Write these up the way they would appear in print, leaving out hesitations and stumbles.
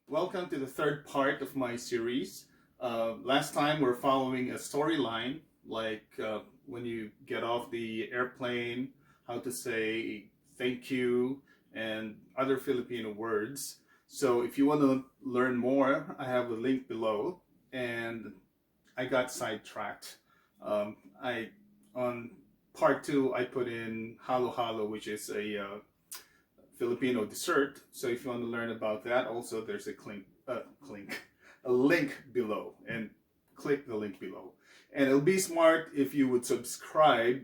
Welcome to the third part of my series. Last time we're following a storyline, like when you get off the airplane, how to say thank you, and other Filipino words. So if you want to learn more, I have a link below. And I got sidetracked. I on part two I put in halo halo, which is a Filipino dessert. So if you want to learn about that, also there's a link below, and click the link below. And it'll be smart if you would subscribe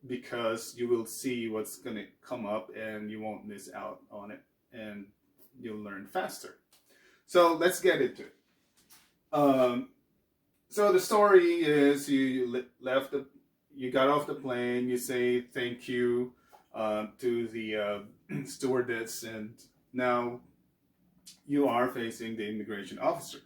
because you will see what's going to come up and you won't miss out on it and you'll learn faster. So let's get into it. So the story is you got off the plane, you say thank you to the stewardess, and now you are facing the immigration officer.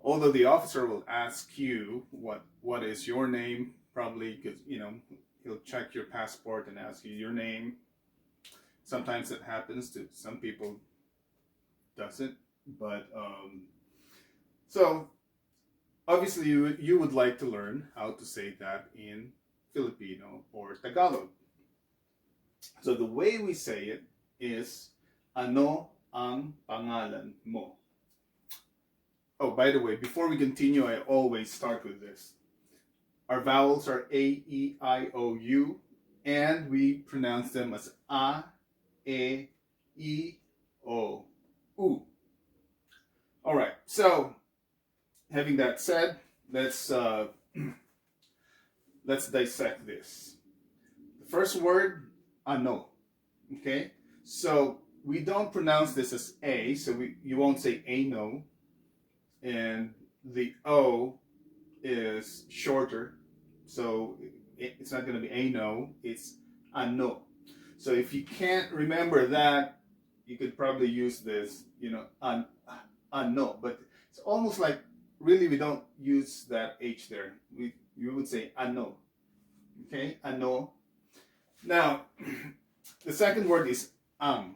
Although the officer will ask you what is your name, probably because he'll check your passport and ask you your name. Sometimes it happens to some people, doesn't, but so obviously you would like to learn how to say that in Filipino or Tagalog. So the way we say it is ano ang pangalan mo. Oh, by the way, before we continue, I always start with this. Our vowels are A, E, I, O, U, and we pronounce them as A, E, I, O, U. All right, so having that said, let's dissect this. The first word, ano. Okay, so we don't pronounce this as A, so you won't say ano, and the O is shorter, so it's not going to be ano, it's ano. So if you can't remember that, you could probably use this, ano, but it's almost like really we don't use that H there. We would say ano. Okay, ano. Now, the second word is ang.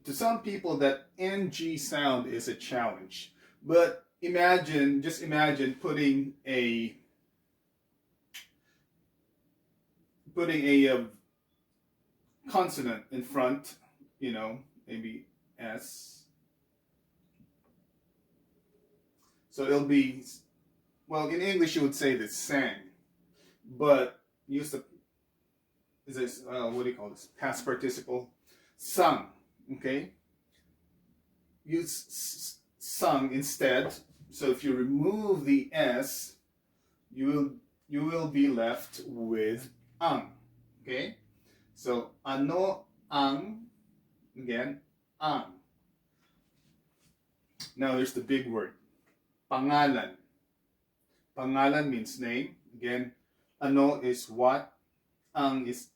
To some people, that NG sound is a challenge. But just imagine putting a consonant in front, maybe S. So it'll be, well, in English you would say this sang, but use the, is this, what do you call this? Past participle, sung, okay? Use sung instead. So if you remove the S, you will be left with ang, okay? So ano ang, again, ang. Now there's the big word, pangalan. Pangalan means name. Again, ano is what, ang is.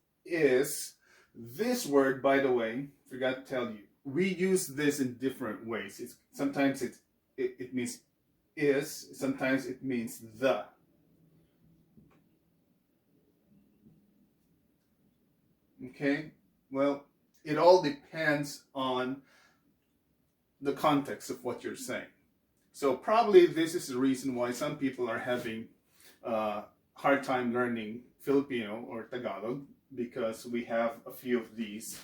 This word, by the way, forgot to tell you, we use this in different ways. Sometimes it means is, sometimes it means the. Okay, well, it all depends on the context of what you're saying. So probably this is the reason why some people are having a hard time learning Filipino or Tagalog, because we have a few of these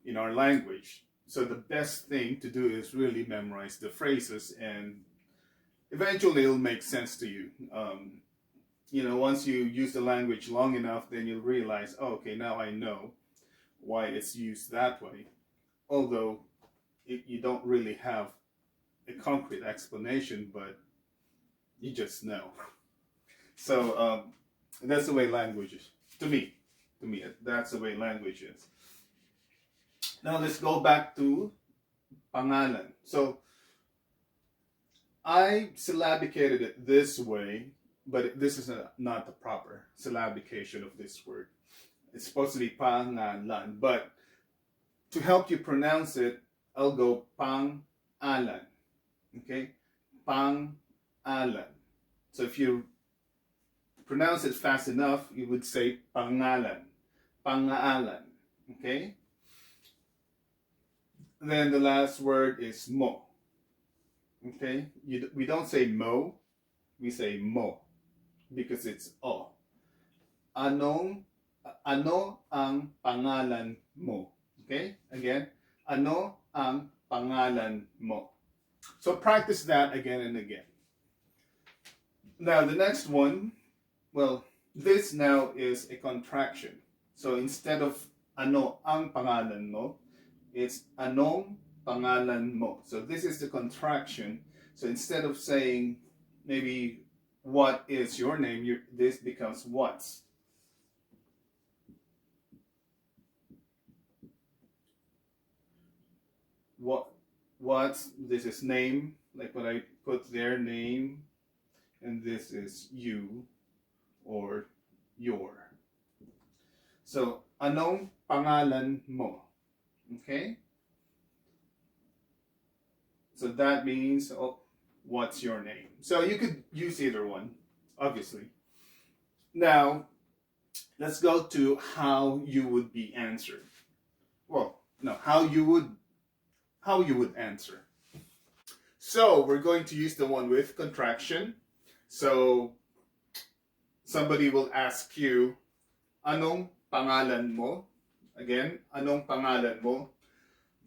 in our language. So the best thing to do is really memorize the phrases, and eventually it'll make sense to you. Once you use the language long enough, then you'll realize, oh, okay, now I know why it's used that way. Although you don't really have a concrete explanation, but you just know. So that's the way language is. To me, that's the way language is. Now let's go back to pangalan. So I syllabicated it this way, but this is not the proper syllabication of this word. It's supposed to be pangalan, but to help you pronounce it, I'll go pangalan. Okay, pangalan. So if you pronounce it fast enough, you would say pangalan, pangalan. Okay. And then the last word is mo. Okay? We don't say mo, we say mo because it's o. Ano ang pangalan mo? Okay? Again, ano ang pangalan mo? So practice that again and again. Now the next one, well, this now is a contraction. So instead of ano ang pangalan mo, it's anong pangalan mo. So this is the contraction. So instead of saying maybe what is your name, this becomes what's. What's, this is name, like what I put there, name, and this is you or your. So anong pangalan mo? Okay? So that means, oh, what's your name? So you could use either one, obviously. Now, let's go to how you would be answered. Well, no, how you would answer. So we're going to use the one with contraction. So somebody will ask you, anong pangalan mo? Again, anong pangalan mo?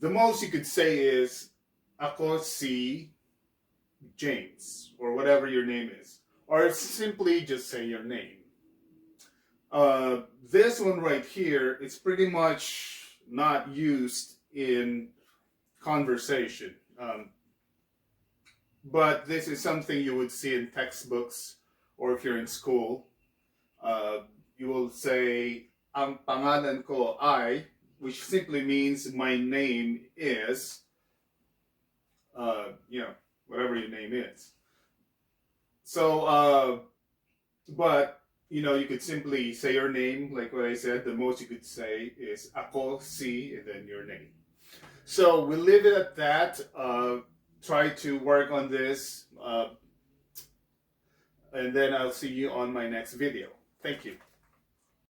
The most you could say is, ako si James, or whatever your name is. Or simply just say your name. This one right here, it's pretty much not used in conversation. But this is something you would see in textbooks, or if you're in school. You will say, ang pangalan ko ay, which simply means my name is, whatever your name is. So, but, you could simply say your name, like what I said. The most you could say is ako si, and then your name. So we'll leave it at that. Try to work on this, and then I'll see you on my next video. Thank you.